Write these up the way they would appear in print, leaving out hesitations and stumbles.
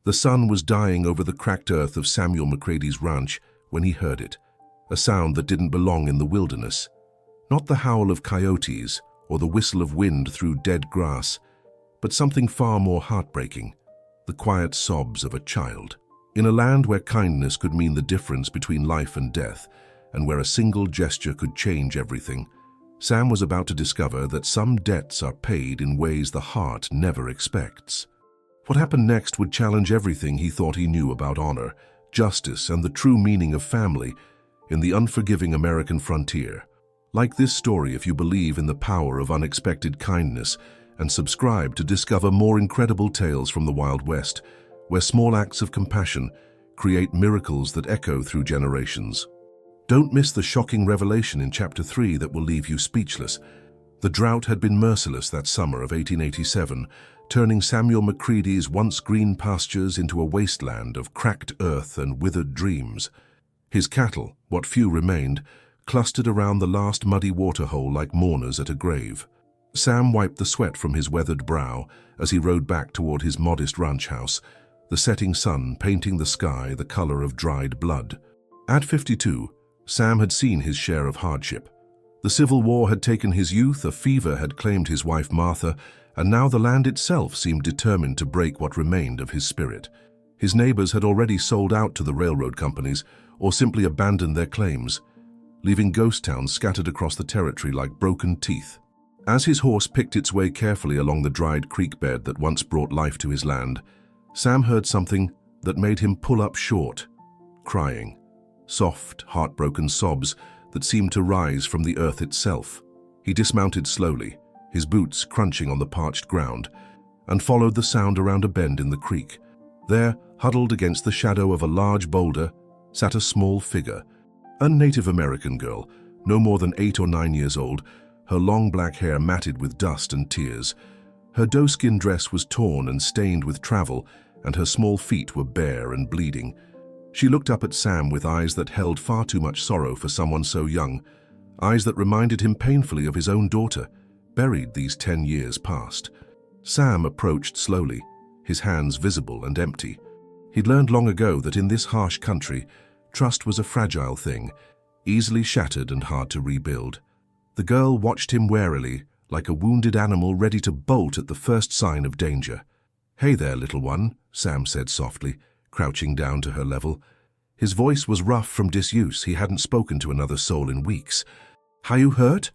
The sun was dying over the cracked earth of Samuel McCready's ranch when he heard it, a sound that didn't belong in the wilderness. Not the howl of coyotes or the whistle of wind through dead grass, but something far more heartbreaking, the quiet sobs of a child. In a land where kindness could mean the difference between life and death, and where a single gesture could change everything, Sam was about to discover that some debts are paid in ways the heart never expects. What happened next would challenge everything he thought he knew about honor, justice, and the true meaning of family in the unforgiving American frontier. Like this story if you believe in the power of unexpected kindness, and subscribe to discover more incredible tales from the Wild West, where small acts of compassion create miracles that echo through generations. Don't miss the shocking revelation in Chapter 3 that will leave you speechless. The drought had been merciless that summer of 1887, turning Samuel McCready's once green pastures into a wasteland of cracked earth and withered dreams. His cattle, what few remained, clustered around the last muddy waterhole like mourners at a grave. Sam wiped the sweat from his weathered brow as he rode back toward his modest ranch house, the setting sun painting the sky the color of dried blood. At 52, Sam had seen his share of hardship. The Civil War had taken his youth, a fever had claimed his wife Martha, and now the land itself seemed determined to break what remained of his spirit. His neighbors had already sold out to the railroad companies or simply abandoned their claims, leaving ghost towns scattered across the territory like broken teeth. As his horse picked its way carefully along the dried creek bed that once brought life to his land, Sam heard something that made him pull up short, crying. Soft, heartbroken sobs that seemed to rise from the earth itself. He dismounted slowly, his boots crunching on the parched ground, and followed the sound around a bend in the creek. There, huddled against the shadow of a large boulder, sat a small figure, a Native American girl, no more than 8 or 9 years old, her long black hair matted with dust and tears. Her doe-skin dress was torn and stained with travel, and her small feet were bare and bleeding. She looked up at Sam with eyes that held far too much sorrow for someone so young, eyes that reminded him painfully of his own daughter, buried these 10 years past. Sam approached slowly, his hands visible and empty. He'd learned long ago that in this harsh country, trust was a fragile thing, easily shattered and hard to rebuild. The girl watched him warily, like a wounded animal ready to bolt at the first sign of danger. "Hey there, little one," Sam said softly, crouching down to her level. His voice was rough from disuse. He hadn't spoken to another soul in weeks. "Are you hurt?"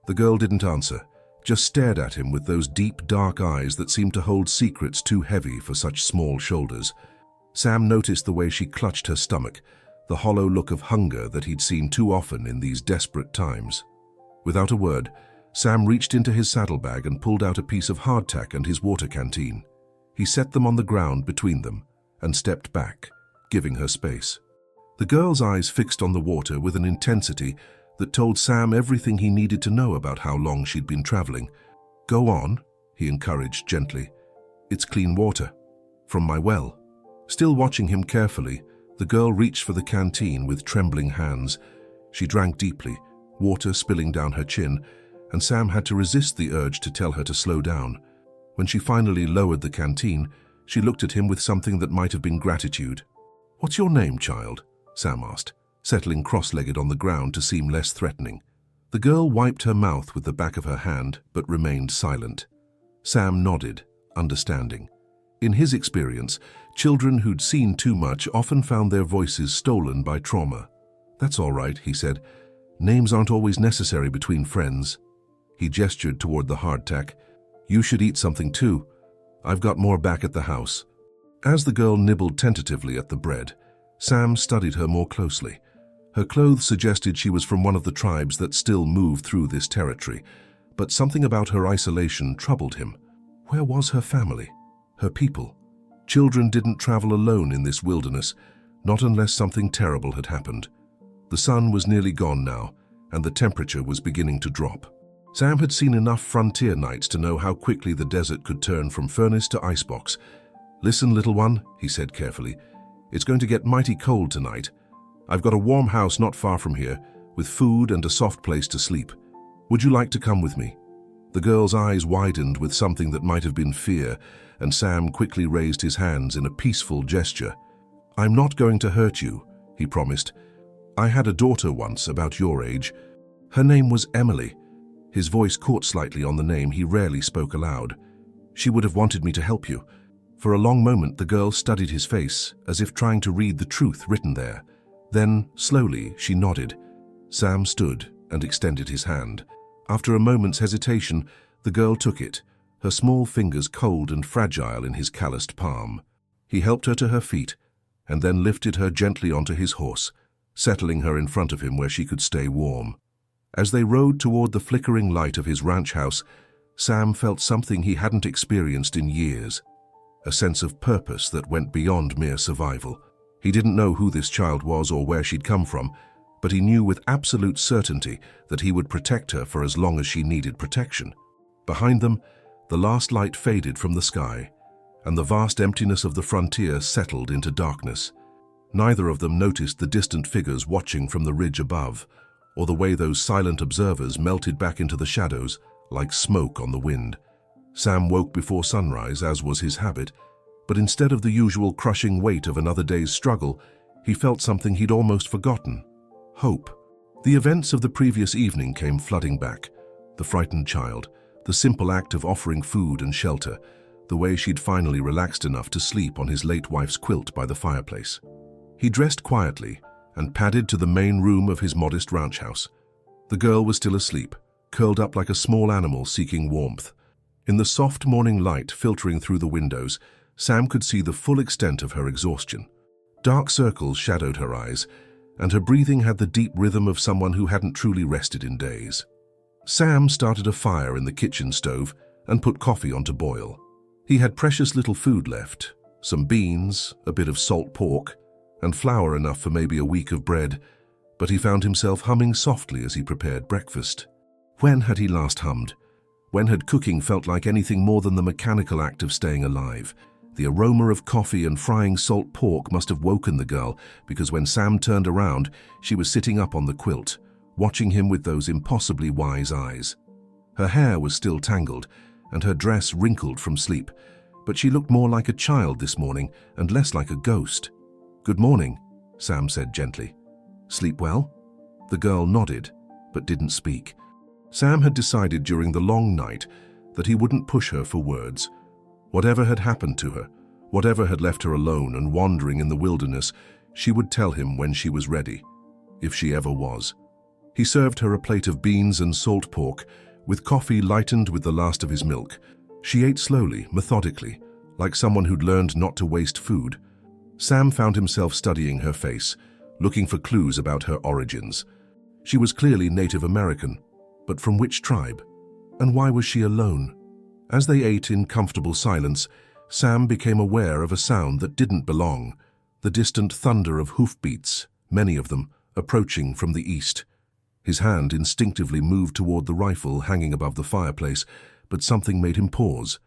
The girl didn't answer, just stared at him with those deep, dark eyes that seemed to hold secrets too heavy for such small shoulders. Sam noticed the way she clutched her stomach, the hollow look of hunger that he'd seen too often in these desperate times. Without a word, Sam reached into his saddlebag and pulled out a piece of hardtack and his water canteen. He set them on the ground between them and stepped back, giving her space. The girl's eyes fixed on the water with an intensity that told Sam everything he needed to know about how long she'd been traveling. "Go on," he encouraged gently. "It's clean water. From my well." Still watching him carefully, the girl reached for the canteen with trembling hands. She drank deeply, water spilling down her chin, and Sam had to resist the urge to tell her to slow down. When she finally lowered the canteen, she looked at him with something that might have been gratitude. "What's your name, child?" Sam asked, settling cross-legged on the ground to seem less threatening. The girl wiped her mouth with the back of her hand, but remained silent. Sam nodded, understanding. In his experience, children who'd seen too much often found their voices stolen by trauma. "That's all right," he said. "Names aren't always necessary between friends." He gestured toward the hardtack. "You should eat something too. I've got more back at the house." As the girl nibbled tentatively at the bread, Sam studied her more closely. Her clothes suggested she was from one of the tribes that still moved through this territory, but something about her isolation troubled him. Where was her family? Her people? Children didn't travel alone in this wilderness, not unless something terrible had happened. The sun was nearly gone now, and the temperature was beginning to drop. Sam had seen enough frontier nights to know how quickly the desert could turn from furnace to icebox. "Listen, little one," he said carefully. "It's going to get mighty cold tonight. I've got a warm house not far from here, with food and a soft place to sleep. Would you like to come with me?" The girl's eyes widened with something that might have been fear, and Sam quickly raised his hands in a peaceful gesture. "I'm not going to hurt you," he promised. "I had a daughter once about your age. Her name was Emily." His voice caught slightly on the name he rarely spoke aloud. "She would have wanted me to help you." For a long moment the girl studied his face, as if trying to read the truth written there. Then, slowly, she nodded. Sam stood and extended his hand. After a moment's hesitation, the girl took it, her small fingers cold and fragile in his calloused palm. He helped her to her feet, and then lifted her gently onto his horse, settling her in front of him where she could stay warm. As they rode toward the flickering light of his ranch house, Sam felt something he hadn't experienced in years, a sense of purpose that went beyond mere survival. He didn't know who this child was or where she'd come from, but he knew with absolute certainty that he would protect her for as long as she needed protection. Behind them, the last light faded from the sky, and the vast emptiness of the frontier settled into darkness. Neither of them noticed the distant figures watching from the ridge above, or the way those silent observers melted back into the shadows like smoke on the wind. Sam woke before sunrise, as was his habit, but instead of the usual crushing weight of another day's struggle, he felt something he'd almost forgotten: hope. The events of the previous evening came flooding back. The frightened child, the simple act of offering food and shelter, the way she'd finally relaxed enough to sleep on his late wife's quilt by the fireplace. He dressed quietly and padded to the main room of his modest ranch house. The girl was still asleep, curled up like a small animal seeking warmth. In the soft morning light filtering through the windows, Sam could see the full extent of her exhaustion. Dark circles shadowed her eyes, and her breathing had the deep rhythm of someone who hadn't truly rested in days. Sam started a fire in the kitchen stove and put coffee on to boil. He had precious little food left, some beans, a bit of salt pork, and flour enough for maybe a week of bread, but he found himself humming softly as he prepared breakfast. When had he last hummed? When had cooking felt like anything more than the mechanical act of staying alive? The aroma of coffee and frying salt pork must have woken the girl, because when Sam turned around, she was sitting up on the quilt, watching him with those impossibly wise eyes. Her hair was still tangled, and her dress wrinkled from sleep, but she looked more like a child this morning and less like a ghost. "Good morning," Sam said gently. "Sleep well?" The girl nodded, but didn't speak. Sam had decided during the long night that he wouldn't push her for words. Whatever had happened to her, whatever had left her alone and wandering in the wilderness, she would tell him when she was ready, if she ever was. He served her a plate of beans and salt pork, with coffee lightened with the last of his milk. She ate slowly, methodically, like someone who'd learned not to waste food. Sam found himself studying her face, looking for clues about her origins. She was clearly Native American, but from which tribe? And why was she alone? As they ate in comfortable silence, Sam became aware of a sound that didn't belong, the distant thunder of hoofbeats, many of them, approaching from the east. His hand instinctively moved toward the rifle hanging above the fireplace, but something made him pause.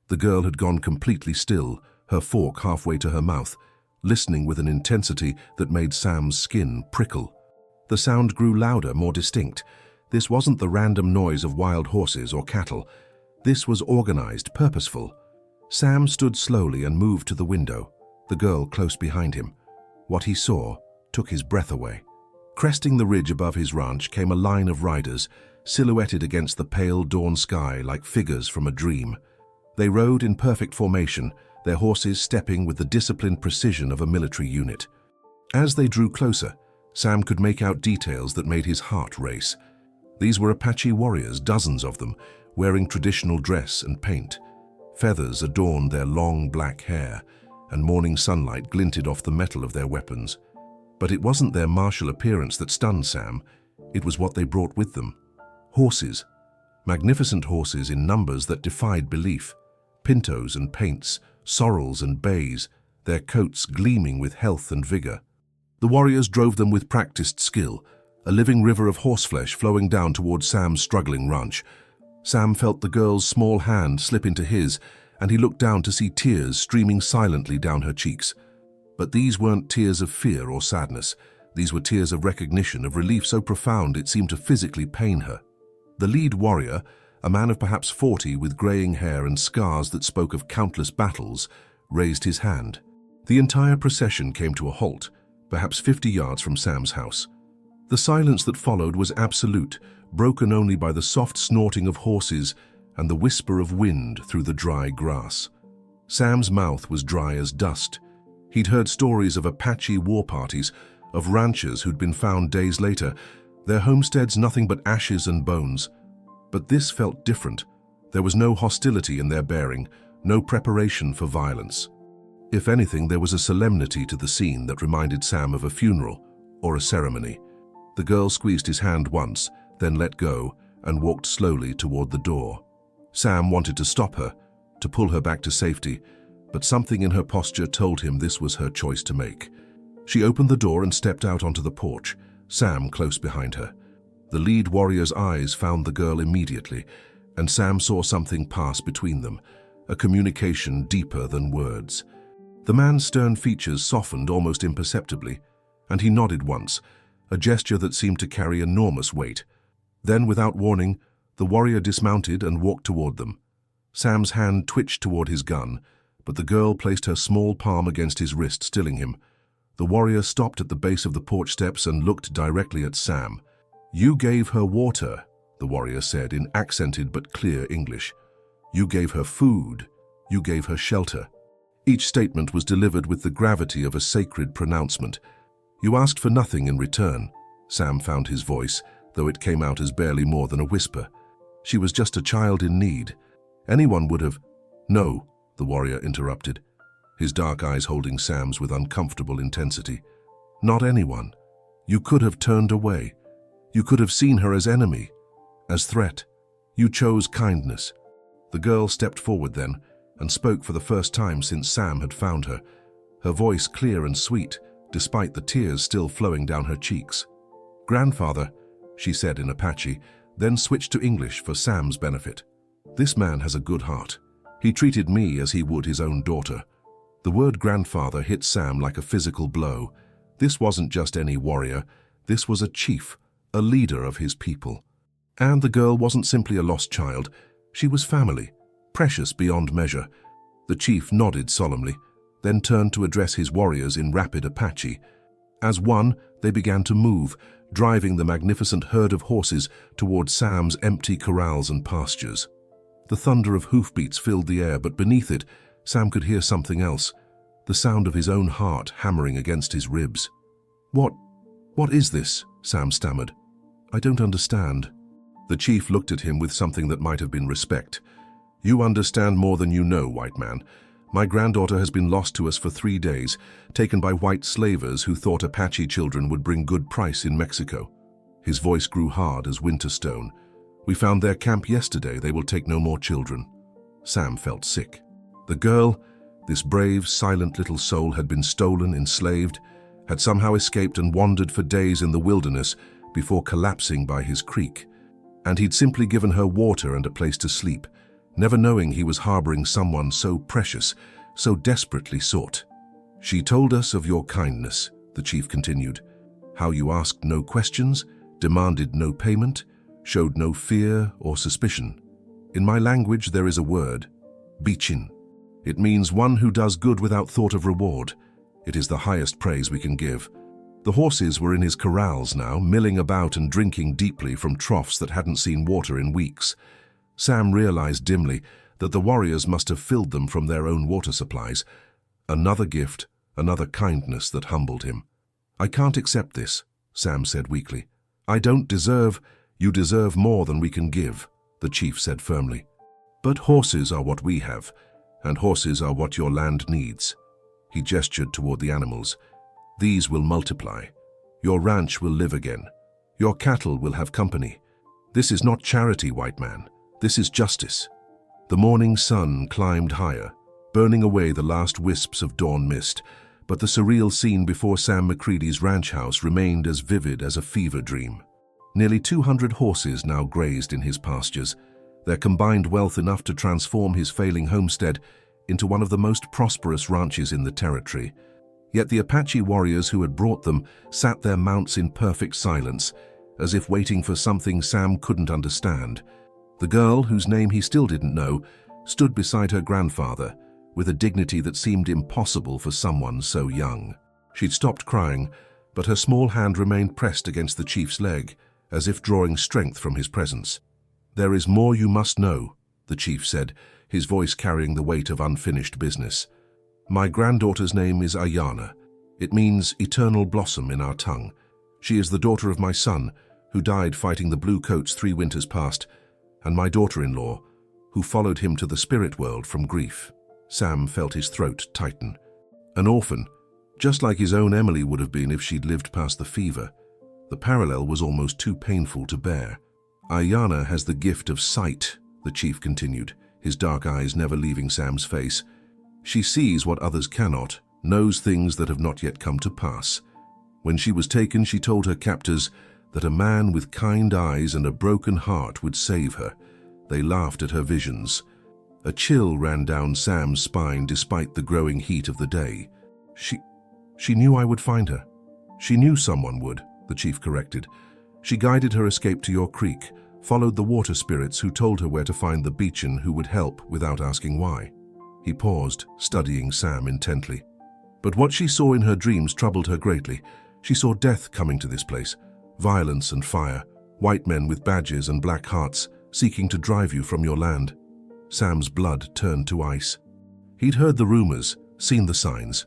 The girl had gone completely still, her fork halfway to her mouth, listening with an intensity that made Sam's skin prickle. The sound grew louder, more distinct. This wasn't the random noise of wild horses or cattle. This was organized, purposeful. Sam stood slowly and moved to the window, the girl close behind him. What he saw took his breath away. Cresting the ridge above his ranch came a line of riders, silhouetted against the pale dawn sky like figures from a dream. They rode in perfect formation, their horses stepping with the disciplined precision of a military unit. As they drew closer, Sam could make out details that made his heart race. These were Apache warriors, dozens of them, wearing traditional dress and paint. Feathers adorned their long black hair, and morning sunlight glinted off the metal of their weapons. But it wasn't their martial appearance that stunned Sam, it was what they brought with them. Horses. Magnificent horses in numbers that defied belief. Pintos and paints, sorrels and bays, their coats gleaming with health and vigor. The warriors drove them with practiced skill, a living river of horseflesh flowing down toward Sam's struggling ranch. Sam felt the girl's small hand slip into his, and he looked down to see tears streaming silently down her cheeks. But these weren't tears of fear or sadness. These were tears of recognition, of relief so profound it seemed to physically pain her. The lead warrior, a man of perhaps 40 with graying hair and scars that spoke of countless battles, raised his hand. The entire procession came to a halt, perhaps 50 yards from Sam's house. The silence that followed was absolute, broken only by the soft snorting of horses and the whisper of wind through the dry grass. Sam's mouth was dry as dust. He'd heard stories of Apache war parties, of ranchers who'd been found days later, their homesteads nothing but ashes and bones. But this felt different. There was no hostility in their bearing, no preparation for violence. If anything, there was a solemnity to the scene that reminded Sam of a funeral or a ceremony. The girl squeezed his hand once, then let go, and walked slowly toward the door. Sam wanted to stop her, to pull her back to safety, but something in her posture told him this was her choice to make. She opened the door and stepped out onto the porch, Sam close behind her. The lead warrior's eyes found the girl immediately, and Sam saw something pass between them, a communication deeper than words. The man's stern features softened almost imperceptibly, and he nodded once, a gesture that seemed to carry enormous weight. Then, without warning, the warrior dismounted and walked toward them. Sam's hand twitched toward his gun, but the girl placed her small palm against his wrist, stilling him. The warrior stopped at the base of the porch steps and looked directly at Sam. "You gave her water," the warrior said in accented but clear English. "You gave her food. You gave her shelter." Each statement was delivered with the gravity of a sacred pronouncement. "You asked for nothing in return." Sam found his voice, though it came out as barely more than a whisper. "She was just a child in need. Anyone would have—" "No," the warrior interrupted, his dark eyes holding Sam's with uncomfortable intensity. "Not anyone. You could have turned away. You could have seen her as enemy, as threat. You chose kindness." The girl stepped forward then and spoke for the first time since Sam had found her, her voice clear and sweet, despite the tears still flowing down her cheeks. "Grandfather," she said in Apache, then switched to English for Sam's benefit. "This man has a good heart. He treated me as he would his own daughter." The word grandfather hit Sam like a physical blow. This wasn't just any warrior. This was a chief, a leader of his people. And the girl wasn't simply a lost child. She was family, precious beyond measure. The chief nodded solemnly, then turned to address his warriors in rapid Apache. As one, they began to move, driving the magnificent herd of horses toward Sam's empty corrals and pastures. The thunder of hoofbeats filled the air, but beneath it, Sam could hear something else, the sound of his own heart hammering against his ribs. What is this?" Sam stammered. "I don't understand." The chief looked at him with something that might have been respect. "You understand more than you know, white man. My granddaughter has been lost to us for 3 days, taken by white slavers who thought Apache children would bring good price in Mexico." His voice grew hard as winter stone. "We found their camp yesterday. They will take no more children." Sam felt sick. The girl, this brave, silent little soul, had been stolen, enslaved, had somehow escaped and wandered for days in the wilderness before collapsing by his creek. And he'd simply given her water and a place to sleep, never knowing he was harboring someone so precious, so desperately sought. "She told us of your kindness," the chief continued, "how you asked no questions, demanded no payment, showed no fear or suspicion. In my language there is a word, bichin. It means one who does good without thought of reward. It is the highest praise we can give." The horses were in his corrals now, milling about and drinking deeply from troughs that hadn't seen water in weeks. Sam realized dimly that the warriors must have filled them from their own water supplies. Another gift, another kindness that humbled him. "I can't accept this," Sam said weakly. "I don't deserve—" "You deserve more than we can give," the chief said firmly. "But horses are what we have, and horses are what your land needs." He gestured toward the animals. "These will multiply. Your ranch will live again. Your cattle will have company. This is not charity, white man. This is justice." The morning sun climbed higher, burning away the last wisps of dawn mist, but the surreal scene before Sam McCready's ranch house remained as vivid as a fever dream. Nearly 200 horses now grazed in his pastures, their combined wealth enough to transform his failing homestead into one of the most prosperous ranches in the territory. Yet the Apache warriors who had brought them sat their mounts in perfect silence, as if waiting for something Sam couldn't understand. The girl, whose name he still didn't know, stood beside her grandfather with a dignity that seemed impossible for someone so young. She'd stopped crying, but her small hand remained pressed against the chief's leg, as if drawing strength from his presence. "There is more you must know," the chief said, his voice carrying the weight of unfinished business. "My granddaughter's name is Ayana. It means eternal blossom in our tongue. She is the daughter of my son, who died fighting the Blue Coats 3 winters past, and my daughter-in-law, who followed him to the spirit world from grief." Sam felt his throat tighten. An orphan, just like his own Emily would have been if she'd lived past the fever. The parallel was almost too painful to bear. "Ayana has the gift of sight," the chief continued, his dark eyes never leaving Sam's face. "She sees what others cannot, knows things that have not yet come to pass. When she was taken, she told her captors that a man with kind eyes and a broken heart would save her. They laughed at her visions." A chill ran down Sam's spine despite the growing heat of the day. She knew I would find her. She knew someone would," the chief corrected. "She guided her escape to your creek, followed the water spirits who told her where to find the beacon who would help without asking why." He paused, studying Sam intently. "But what she saw in her dreams troubled her greatly. She saw death coming to this place, violence and fire, white men with badges and black hearts seeking to drive you from your land." Sam's blood turned to ice. He'd heard the rumors, seen the signs.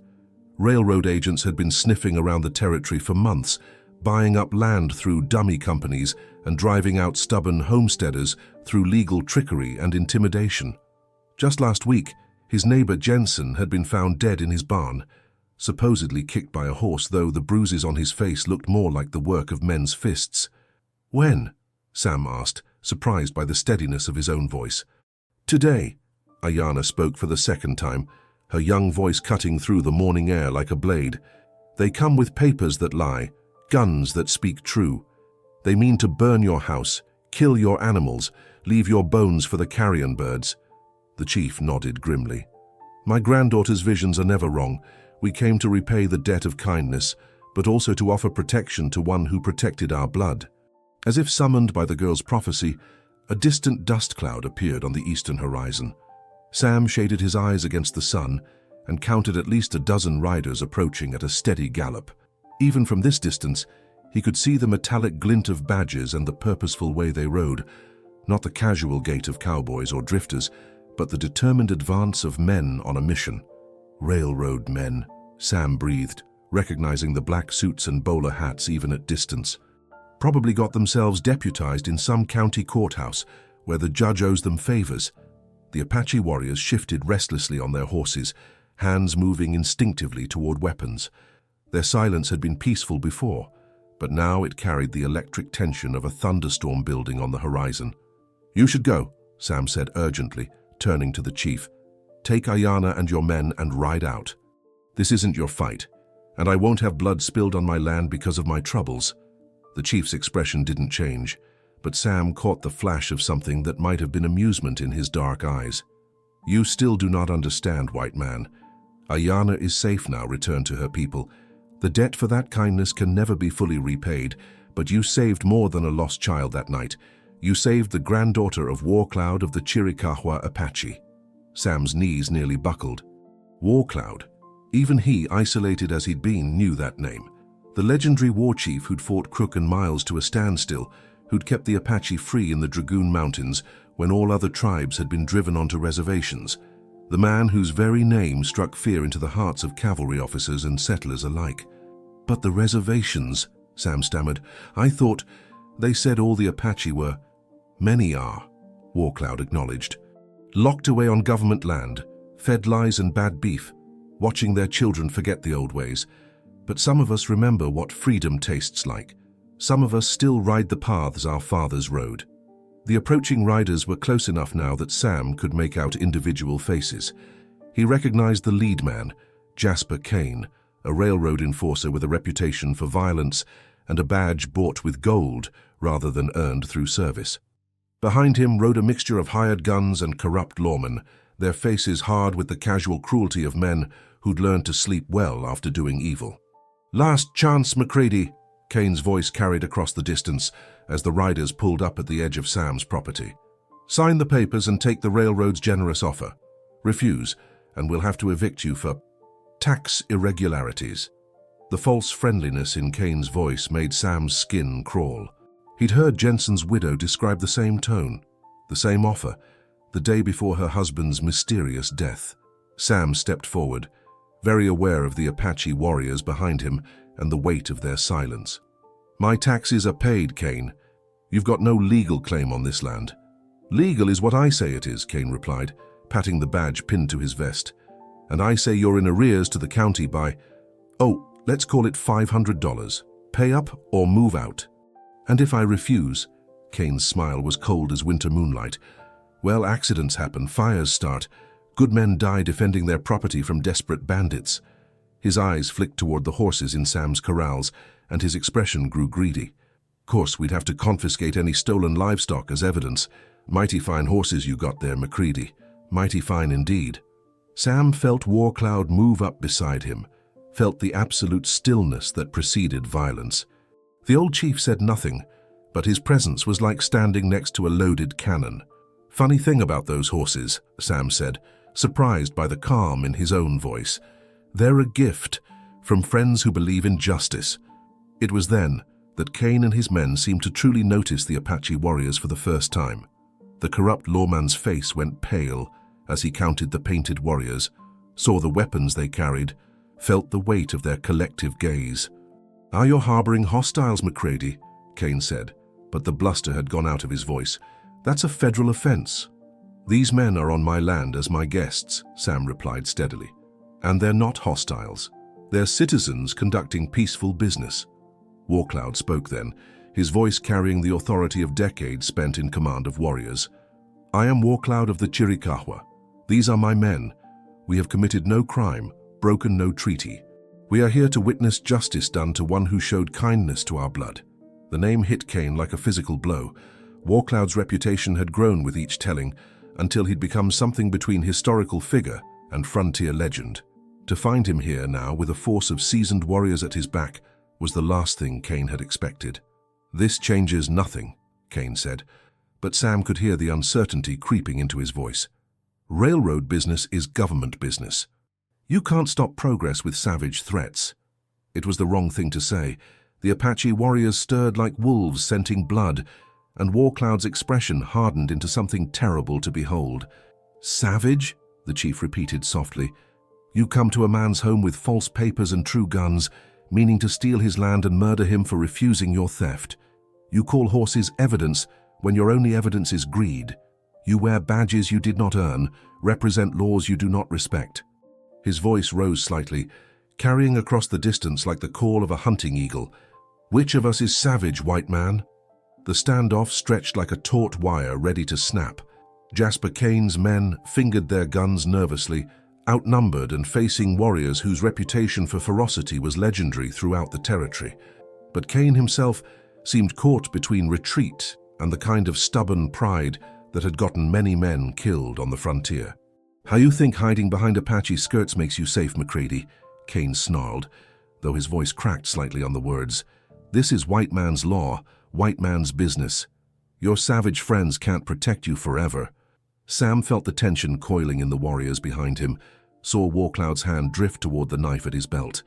Railroad agents had been sniffing around the territory for months, buying up land through dummy companies and driving out stubborn homesteaders through legal trickery and intimidation. Just last week, his neighbor Jensen had been found dead in his barn, supposedly kicked by a horse, though the bruises on his face looked more like the work of men's fists. "When?" Sam asked, surprised by the steadiness of his own voice. "Today," Ayana spoke for the second time, her young voice cutting through the morning air like a blade. "They come with papers that lie, guns that speak true. They mean to burn your house, kill your animals, leave your bones for the carrion birds." The chief nodded grimly. "My granddaughter's visions are never wrong. We came to repay the debt of kindness, but also to offer protection to one who protected our blood." As if summoned by the girl's prophecy, a distant dust cloud appeared on the eastern horizon. Sam shaded his eyes against the sun and counted at least a dozen riders approaching at a steady gallop. Even from this distance, he could see the metallic glint of badges and the purposeful way they rode, not the casual gait of cowboys or drifters, but the determined advance of men on a mission. "Railroad men," Sam breathed, recognizing the black suits and bowler hats even at distance. "Probably got themselves deputized in some county courthouse where the judge owes them favors." The Apache warriors shifted restlessly on their horses, hands moving instinctively toward weapons. Their silence had been peaceful before, but now it carried the electric tension of a thunderstorm building on the horizon. "You should go," Sam said urgently, turning to the chief. "Take Ayana and your men and ride out. This isn't your fight, and I won't have blood spilled on my land because of my troubles." The chief's expression didn't change, but Sam caught the flash of something that might have been amusement in his dark eyes. "You still do not understand, white man. Ayana is safe now, returned to her people. The debt for that kindness can never be fully repaid, but you saved more than a lost child that night. You saved the granddaughter of Warcloud of the Chiricahua Apache." Sam's knees nearly buckled. Warcloud. Even he, isolated as he'd been, knew that name. The legendary war chief who'd fought Crook and Miles to a standstill, who'd kept the Apache free in the Dragoon Mountains when all other tribes had been driven onto reservations. The man whose very name struck fear into the hearts of cavalry officers and settlers alike. "But the reservations," Sam stammered. "I thought they said all the Apache were—" "Many are," Warcloud acknowledged. "Locked away on government land, fed lies and bad beef, watching their children forget the old ways. But some of us remember what freedom tastes like. Some of us still ride the paths our fathers rode." The approaching riders were close enough now that Sam could make out individual faces. He recognized the lead man, Jasper Kane, a railroad enforcer with a reputation for violence and a badge bought with gold rather than earned through service. Behind him rode a mixture of hired guns and corrupt lawmen, their faces hard with the casual cruelty of men who'd learned to sleep well after doing evil. "Last chance, McCready," Kane's voice carried across the distance as the riders pulled up at the edge of Sam's property. Sign the papers and take the railroad's generous offer. Refuse, and we'll have to evict you for tax irregularities. The false friendliness in Kane's voice made Sam's skin crawl. He'd heard Jensen's widow describe the same tone, the same offer, the day before her husband's mysterious death. Sam stepped forward, very aware of the Apache warriors behind him and the weight of their silence. My taxes are paid, Kane. You've got no legal claim on this land. Legal is what I say it is, Kane replied, patting the badge pinned to his vest. And I say you're in arrears to the county by, let's call it $500. Pay up or move out. And if I refuse? Kane's smile was cold as winter moonlight. Well, accidents happen, fires start. Good men die defending their property from desperate bandits. His eyes flicked toward the horses in Sam's corrals, and his expression grew greedy. Of course, we'd have to confiscate any stolen livestock as evidence. Mighty fine horses you got there, McCready. Mighty fine indeed. Sam felt Warcloud move up beside him, felt the absolute stillness that preceded violence. The old chief said nothing, but his presence was like standing next to a loaded cannon. Funny thing about those horses, Sam said, surprised by the calm in his own voice. They're a gift from friends who believe in justice. It was then that Kane and his men seemed to truly notice the Apache warriors for the first time. The corrupt lawman's face went pale as he counted the painted warriors, saw the weapons they carried, felt the weight of their collective gaze. Are you harboring hostiles, McCready? Kane said, but the bluster had gone out of his voice. That's a federal offense. These men are on my land as my guests, Sam replied steadily. And they're not hostiles. They're citizens conducting peaceful business. Warcloud spoke then, his voice carrying the authority of decades spent in command of warriors. I am Warcloud of the Chiricahua. These are my men. We have committed no crime, broken no treaty. We are here to witness justice done to one who showed kindness to our blood. The name hit Kane like a physical blow. Warcloud's reputation had grown with each telling, until he'd become something between historical figure and frontier legend. To find him here now with a force of seasoned warriors at his back was the last thing Kane had expected. This changes nothing, Kane said, but Sam could hear the uncertainty creeping into his voice. Railroad business is government business. You can't stop progress with savage threats. It was the wrong thing to say. The Apache warriors stirred like wolves scenting blood, and Warcloud's expression hardened into something terrible to behold. Savage? The chief repeated softly. You come to a man's home with false papers and true guns, meaning to steal his land and murder him for refusing your theft. You call horses evidence when your only evidence is greed. You wear badges you did not earn, represent laws you do not respect. His voice rose slightly, carrying across the distance like the call of a hunting eagle. Which of us is savage, white man? The standoff stretched like a taut wire ready to snap. Jasper Kane's men fingered their guns nervously, outnumbered and facing warriors whose reputation for ferocity was legendary throughout the territory. But Kane himself seemed caught between retreat and the kind of stubborn pride that had gotten many men killed on the frontier. How you think hiding behind Apache skirts makes you safe, McCready? Kane snarled, though his voice cracked slightly on the words. This is white man's law, white man's business. Your savage friends can't protect you forever. Sam felt the tension coiling in the warriors behind him, saw Warcloud's hand drift toward the knife at his belt.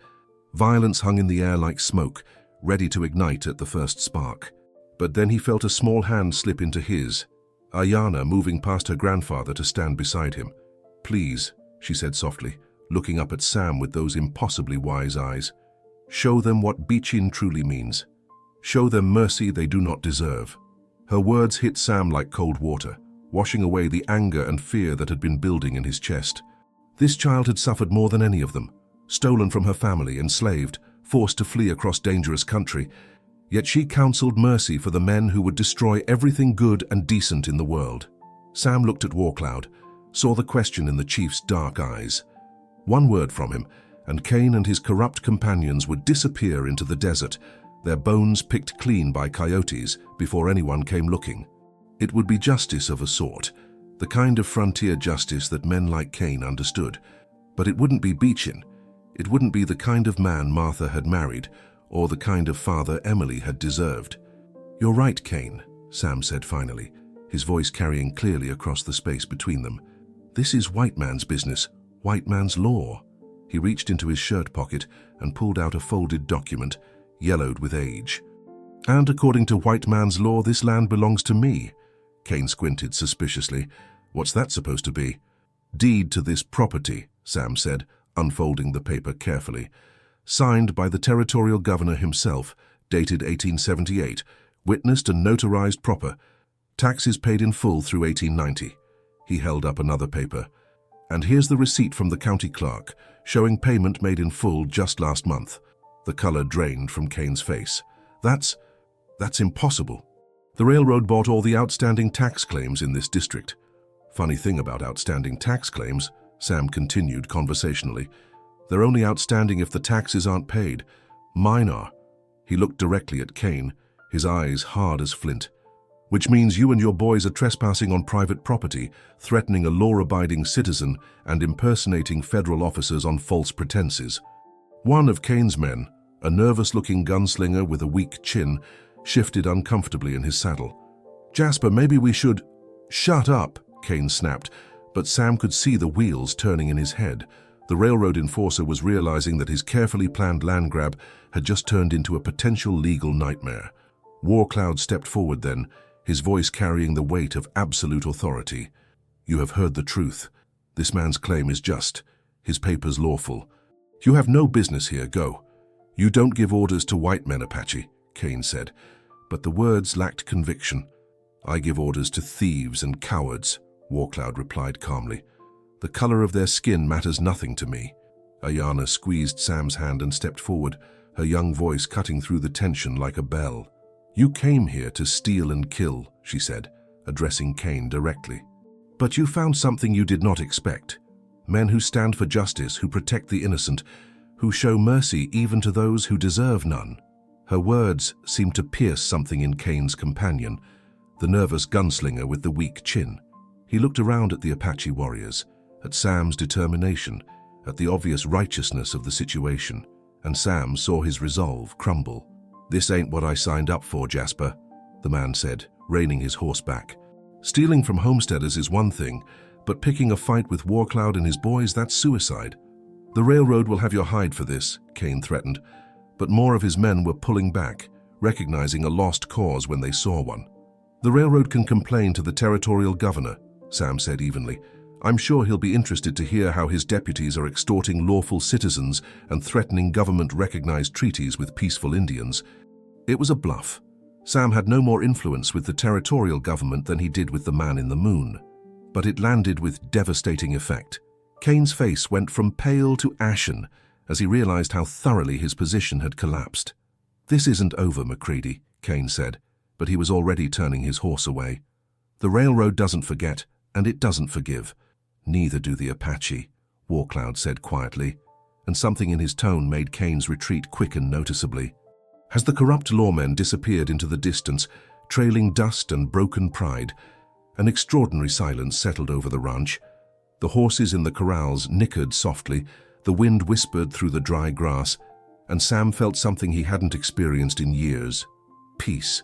Violence hung in the air like smoke, ready to ignite at the first spark. But then he felt a small hand slip into his, Ayana moving past her grandfather to stand beside him. Please, she said softly, looking up at Sam with those impossibly wise eyes. Show them what Beachin truly means. Show them mercy they do not deserve. Her words hit Sam like cold water, washing away the anger and fear that had been building in his chest. This child had suffered more than any of them, stolen from her family, enslaved, forced to flee across dangerous country, yet she counseled mercy for the men who would destroy everything good and decent in the world. Sam looked at Warcloud, saw the question in the chief's dark eyes. One word from him, and Kane and his corrupt companions would disappear into the desert, their bones picked clean by coyotes before anyone came looking. It would be justice of a sort, the kind of frontier justice that men like Kane understood. But it wouldn't be Beachin. It wouldn't be the kind of man Martha had married, or the kind of father Emily had deserved. You're right, Kane, Sam said finally. his voice carrying clearly across the space between them. "This is white man's business, white man's law." He reached into his shirt pocket and pulled out a folded document, yellowed with age. "And according to white man's law, this land belongs to me." Kane squinted suspiciously. "What's that supposed to be?" "Deed to this property," Sam said, unfolding the paper carefully. "Signed by the territorial governor himself, dated 1878, witnessed and notarized proper. Taxes paid in full through 1890. He held up another paper. "And here's the receipt from the county clerk, showing payment made in full just last month." The color drained from Kane's face. That's impossible. The railroad bought all the outstanding tax claims in this district." "Funny thing about outstanding tax claims," Sam continued conversationally. "They're only outstanding if the taxes aren't paid. Mine are." He looked directly at Kane, his eyes hard as flint. "Which means you and your boys are trespassing on private property, threatening a law-abiding citizen, and impersonating federal officers on false pretenses." One of Kane's men, a nervous-looking gunslinger with a weak chin, shifted uncomfortably in his saddle. "Jasper, maybe we should—" "Shut up," Kane snapped, but Sam could see the wheels turning in his head. The railroad enforcer was realizing that his carefully planned land grab had just turned into a potential legal nightmare. Warcloud stepped forward then, his voice carrying the weight of absolute authority. "You have heard the truth. This man's claim is just. His papers lawful. You have no business here. Go." "You don't give orders to white men, Apache," Kane said, but the words lacked conviction. "I give orders to thieves and cowards," Warcloud replied calmly. "The color of their skin matters nothing to me." Ayana squeezed Sam's hand and stepped forward, her young voice cutting through the tension like a bell. "You came here to steal and kill," she said, addressing Kane directly. "But you found something you did not expect. Men who stand for justice, who protect the innocent, who show mercy even to those who deserve none." Her words seemed to pierce something in Kane's companion, the nervous gunslinger with the weak chin. He looked around at the Apache warriors, at Sam's determination, at the obvious righteousness of the situation, and Sam saw his resolve crumble. "This ain't what I signed up for, Jasper," the man said, reining his horse back. "Stealing from homesteaders is one thing, but picking a fight with Warcloud and his boys, that's suicide." "The railroad will have your hide for this," Kane threatened, but more of his men were pulling back, recognizing a lost cause when they saw one. "The railroad can complain to the territorial governor," Sam said evenly. "I'm sure he'll be interested to hear how his deputies are extorting lawful citizens and threatening government-recognized treaties with peaceful Indians." It was a bluff. Sam had no more influence with the territorial government than he did with the man in the moon. But it landed with devastating effect. Kane's face went from pale to ashen as he realized how thoroughly his position had collapsed. "This isn't over, McCready," Kane said, but he was already turning his horse away. "The railroad doesn't forget, and it doesn't forgive. Neither do the Apache," Warcloud said quietly, and something in his tone made Kane's retreat quicken noticeably. As the corrupt lawmen disappeared into the distance, trailing dust and broken pride, an extraordinary silence settled over the ranch. The horses in the corrals nickered softly, the wind whispered through the dry grass, and Sam felt something he hadn't experienced in years: peace.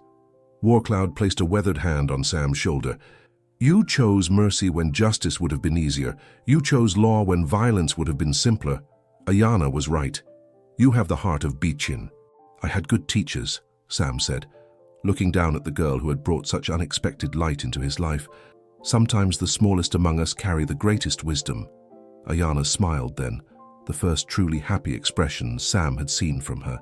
Warcloud placed a weathered hand on Sam's shoulder. "You chose mercy when justice would have been easier. You chose law when violence would have been simpler. Ayana was right. You have the heart of Beechin." "I had good teachers," Sam said, looking down at the girl who had brought such unexpected light into his life. "Sometimes the smallest among us carry the greatest wisdom." Ayana smiled then, the first truly happy expression Sam had seen from her.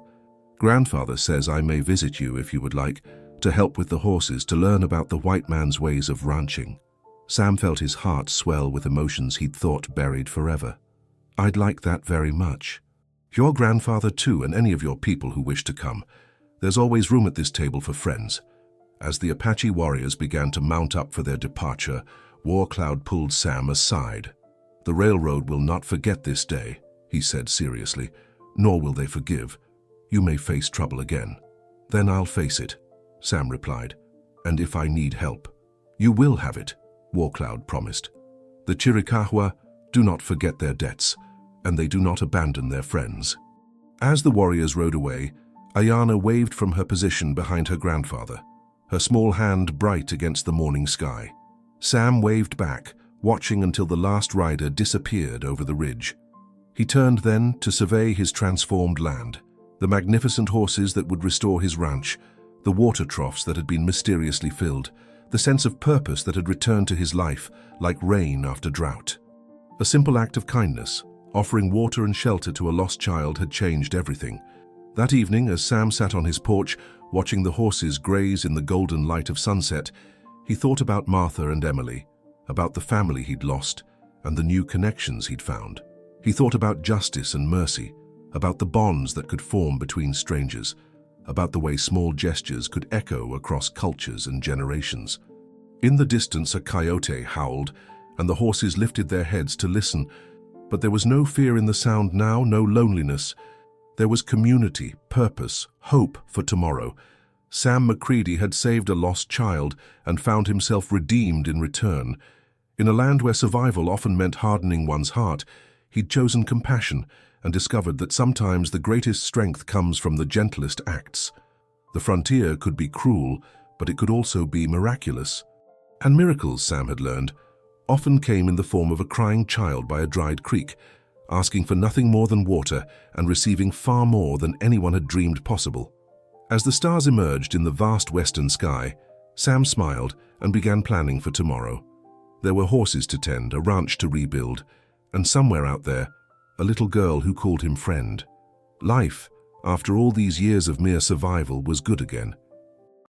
"Grandfather says I may visit you if you would like, to help with the horses, to learn about the white man's ways of ranching." Sam felt his heart swell with emotions he'd thought buried forever. "I'd like that very much. Your grandfather too, and any of your people who wish to come. There's always room at this table for friends." As the Apache warriors began to mount up for their departure, Warcloud pulled Sam aside. "The railroad will not forget this day," he said seriously, "nor will they forgive. You may face trouble again." "Then I'll face it," Sam replied. "And if I need help." "You will have it," Warcloud promised. "The Chiricahua do not forget their debts, and they do not abandon their friends." As the warriors rode away, Ayana waved from her position behind her grandfather. her small hand bright against the morning sky. Sam waved back, watching until the last rider disappeared over the ridge. He turned then to survey his transformed land, the magnificent horses that would restore his ranch, the water troughs that had been mysteriously filled, the sense of purpose that had returned to his life like rain after drought. A simple act of kindness, offering water and shelter to a lost child, had changed everything. That evening, as Sam sat on his porch, watching the horses graze in the golden light of sunset, he thought about Martha and Emily, about the family he'd lost, and the new connections he'd found. He thought about justice and mercy, about the bonds that could form between strangers, about the way small gestures could echo across cultures and generations. In the distance, a coyote howled, and the horses lifted their heads to listen, but there was no fear in the sound now, no loneliness. There was community, purpose, hope for tomorrow. Sam McCready had saved a lost child and found himself redeemed in return. In a land where survival often meant hardening one's heart, he'd chosen compassion and discovered that sometimes the greatest strength comes from the gentlest acts. The frontier could be cruel, but it could also be miraculous. And miracles, Sam had learned, often came in the form of a crying child by a dried creek, asking for nothing more than water and receiving far more than anyone had dreamed possible. As the stars emerged in the vast western sky, Sam smiled and began planning for tomorrow. There were horses to tend, a ranch to rebuild, and somewhere out there, a little girl who called him friend. Life, after all these years of mere survival, was good again.